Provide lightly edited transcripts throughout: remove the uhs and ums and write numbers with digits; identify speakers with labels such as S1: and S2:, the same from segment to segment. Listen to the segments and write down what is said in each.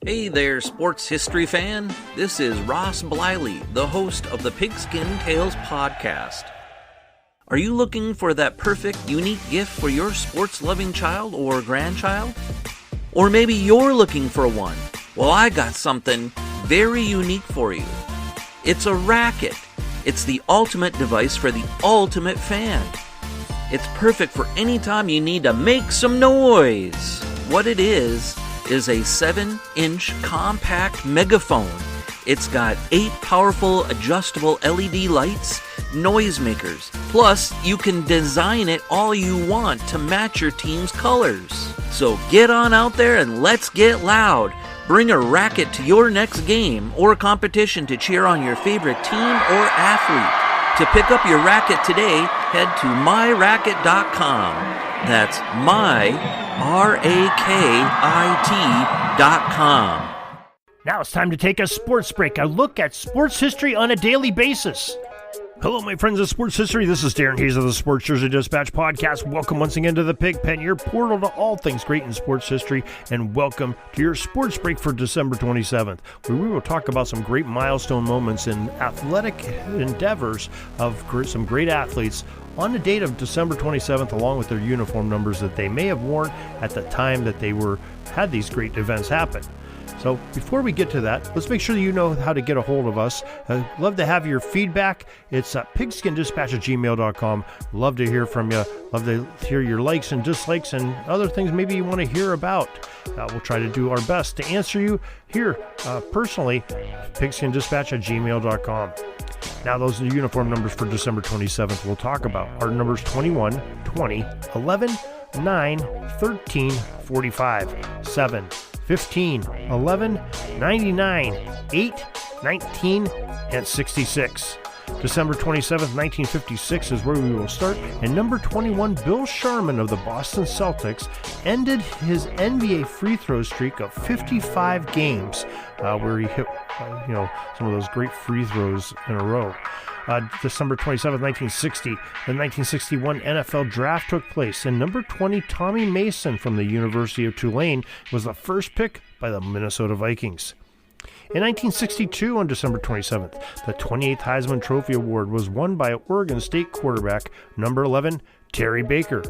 S1: Hey there, sports history fan. This is Ross Bliley, the host of the Pigskin Tales podcast. Are you looking for that perfect, unique gift for your sports-loving child or grandchild? Or maybe you're looking for one. Well, I got something very unique for you. It's a racket. It's the ultimate device for the ultimate fan. It's perfect for any time you need to make some noise. What it is a 7-inch compact megaphone. It's got 8 powerful adjustable LED lights, noisemakers. Plus, you can design it all you want to match your team's colors. So get on out there and let's get loud. Bring a racket to your next game or competition to cheer on your favorite team or athlete. To pick up your racket today, head to myracket.com. That's myraket.com.
S2: Now it's time to take a sports break, a look at sports history on a daily basis. Hello, my friends of sports history. This is Darren Hayes of the Sports Jersey Dispatch podcast. Welcome once again to the Pig Pen, your portal to all things great in sports history, and welcome to your sports break for December 27th, where we will talk about some great milestone moments in athletic endeavors of some great athletes on the date of December 27th, along with their uniform numbers that they may have worn at the time that they had these great events happen. So before we get to that, let's make sure that you know how to get a hold of us. I'd love to have your feedback. It's pigskindispatch@gmail.com. Love to hear from you. Love to hear your likes and dislikes and other things maybe you want to hear about. We'll try to do our best to answer you here personally, pigskindispatch@gmail.com. Now those are the uniform numbers for December 27th we'll talk about. Our numbers 21, 20, 11, 9, 13, 45, 7, 15, 11, 99, 8, 19, and 66. December 27th, 1956 is where we will start, and number 21, Bill Sharman of the Boston Celtics, ended his NBA free throw streak of 55 games, where he hit some of those great free throws in a row. December 27th, 1960, the 1961 NFL Draft took place, and number 20, Tommy Mason from the University of Tulane, was the first pick by the Minnesota Vikings. In 1962, on December 27th, the 28th Heisman Trophy Award was won by Oregon State quarterback number 11, Terry Baker.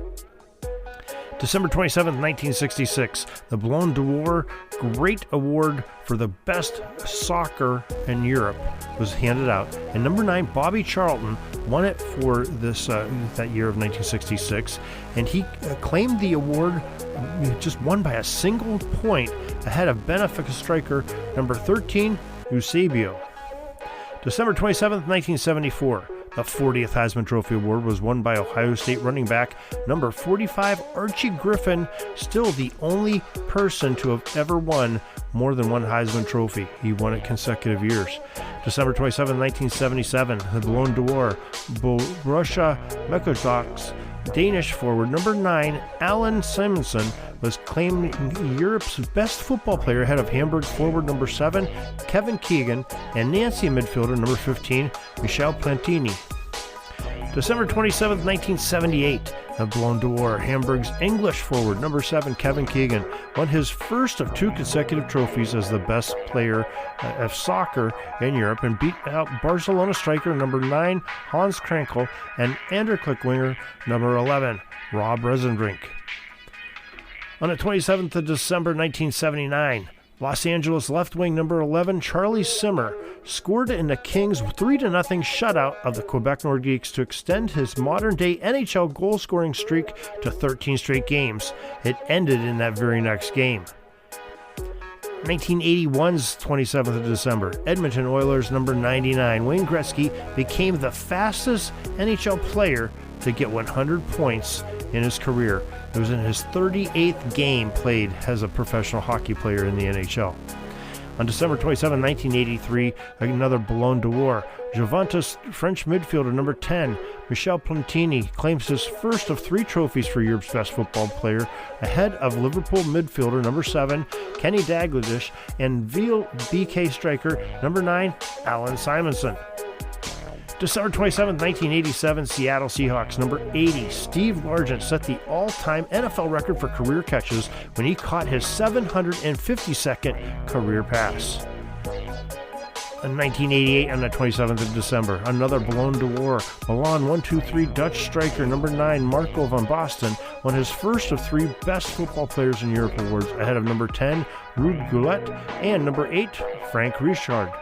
S2: December 27th, 1966, the Ballon d'Or Great Award for the best soccer in Europe was handed out, and number 9, Bobby Charlton, won it for this that year of 1966, and he claimed the award just won by a single point ahead of Benfica striker number 13, Eusebio. December 27th, 1974. The 40th Heisman Trophy Award was won by Ohio State running back number 45, Archie Griffin, still the only person to have ever won more than one Heisman Trophy. He won it consecutive years. December 27, 1977, the Ballon d'Or, Borussia Mönchengladbach's Danish forward number 9, Alan Simonsen, was claimed Europe's best football player ahead of Hamburg forward number 7, Kevin Keegan, and Nancy midfielder number 15, Michel Platini. December 27, 1978, the Ballon d'Or, Hamburg's English forward number 7, Kevin Keegan, won his first of 2 consecutive trophies as the best player of soccer in Europe and beat out Barcelona striker number 9, Hans Krankel, and Anderlecht winger number 11, Rob Rezenbrink. On the 27th of December 1979, Los Angeles left wing number 11, Charlie Simmer, scored in the Kings' 3-0 shutout of the Quebec Nordiques to extend his modern-day NHL goal-scoring streak to 13 straight games. It ended in that very next game. 1981's 27th of December, Edmonton Oilers number 99, Wayne Gretzky, became the fastest NHL player to get 100 points in his career. It was in his 38th game played as a professional hockey player in the NHL. On December 27, 1983, another Ballon d'Or. Juventus French midfielder number 10, Michel Platini, claims his first of 3 trophies for Europe's best football player, ahead of Liverpool midfielder number 7, Kenny Dalglish, and Ville BK striker number 9, Alan Simonsen. December 27th, 1987, Seattle Seahawks. Number 80, Steve Largent set the all-time NFL record for career catches when he caught his 752nd career pass. In 1988, on the 27th of December, another Ballon d'Or. Milan 1-2-3 Dutch striker number 9, Marco van Basten, won his first of 3 Best Football Players in Europe awards, ahead of number 10, Ruud Gullit, and number 8, Frank Rijkaard.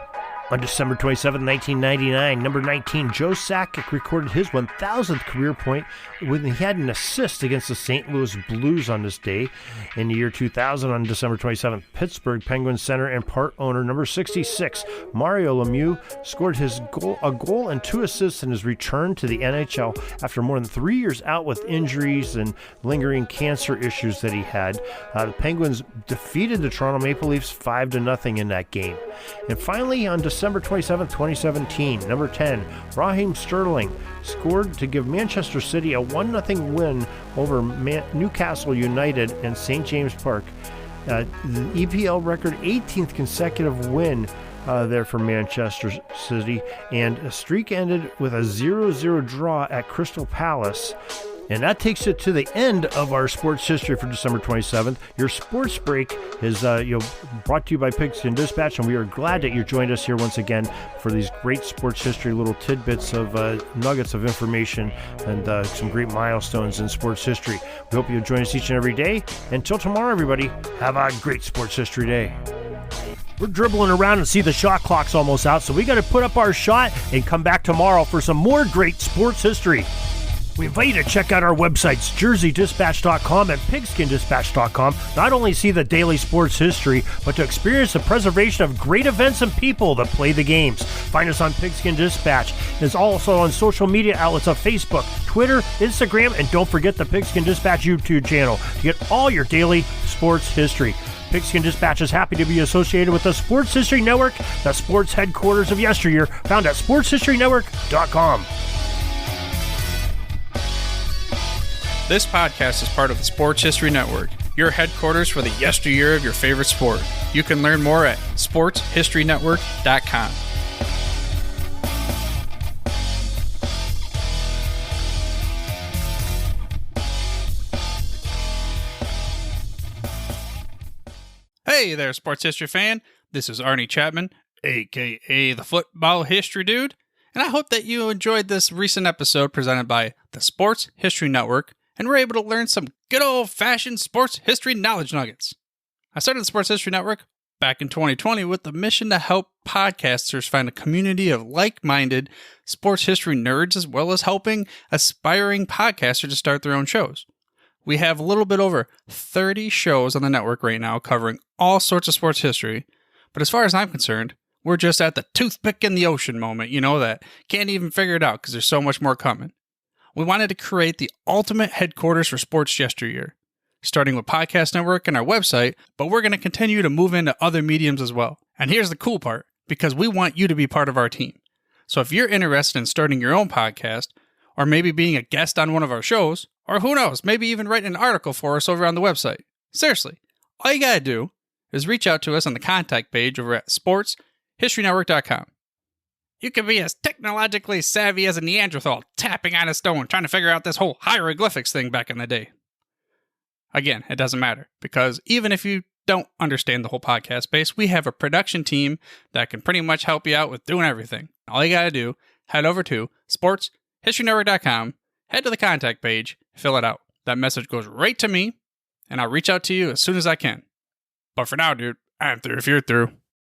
S2: On December 27, 1999, number 19, Joe Sakic recorded his 1,000th career point when he had an assist against the St. Louis Blues on this day. In the year 2000, on December 27th, Pittsburgh Penguins center and part owner number 66, Mario Lemieux, scored a goal and 2 assists in his return to the NHL after more than 3 years out with injuries and lingering cancer issues that he had. The Penguins defeated the Toronto Maple Leafs 5-0 in that game. And finally, on December 27, 2017, number 10, Raheem Sterling scored to give Manchester City a 1-0 win over Newcastle United in St. James Park. The EPL record 18th consecutive win there for Manchester City, and a streak ended with a 0-0 draw at Crystal Palace. And that takes it to the end of our sports history for December 27th. Your sports break is brought to you by Pigskin Dispatch, and we are glad that you joined us here once again for these great sports history, little tidbits of nuggets of information and some great milestones in sports history. We hope you join us each and every day. Until tomorrow, everybody, have a great sports history day. We're dribbling around and see the shot clock's almost out, so we got to put up our shot and come back tomorrow for some more great sports history. We invite you to check out our websites, jerseydispatch.com and pigskindispatch.com. Not only see the daily sports history, but to experience the preservation of great events and people that play the games. Find us on Pigskin Dispatch. It's also on social media outlets of Facebook, Twitter, Instagram, and don't forget the Pigskin Dispatch YouTube channel to get all your daily sports history. Pigskin Dispatch is happy to be associated with the Sports History Network, the sports headquarters of yesteryear, found at sportshistorynetwork.com.
S3: This podcast is part of the Sports History Network, your headquarters for the yesteryear of your favorite sport. You can learn more at sportshistorynetwork.com. Hey there, sports history fan. This is Arnie Chapman, aka the Football History Dude, and I hope that you enjoyed this recent episode presented by the Sports History Network and were able to learn some good old-fashioned sports history knowledge nuggets. I started the Sports History Network back in 2020 with the mission to help podcasters find a community of like-minded sports history nerds, as well as helping aspiring podcasters to start their own shows. We have a little bit over 30 shows on the network right now covering all sorts of sports history, but as far as I'm concerned, we're just at the toothpick in the ocean moment, that can't even figure it out because there's so much more coming. We wanted to create the ultimate headquarters for sports yesteryear, starting with Podcast Network and our website, but we're going to continue to move into other mediums as well. And here's the cool part, because we want you to be part of our team. So if you're interested in starting your own podcast, or maybe being a guest on one of our shows, or who knows, maybe even writing an article for us over on the website. Seriously, all you got to do is reach out to us on the contact page over at sportshistorynetwork.com. You can be as technologically savvy as a Neanderthal tapping on a stone trying to figure out this whole hieroglyphics thing back in the day. Again, it doesn't matter, because even if you don't understand the whole podcast space, we have a production team that can pretty much help you out with doing everything. All you got to do, head over to sportshistorynetwork.com, head to the contact page, fill it out. That message goes right to me, and I'll reach out to you as soon as I can. But for now, dude, I'm through if you're through.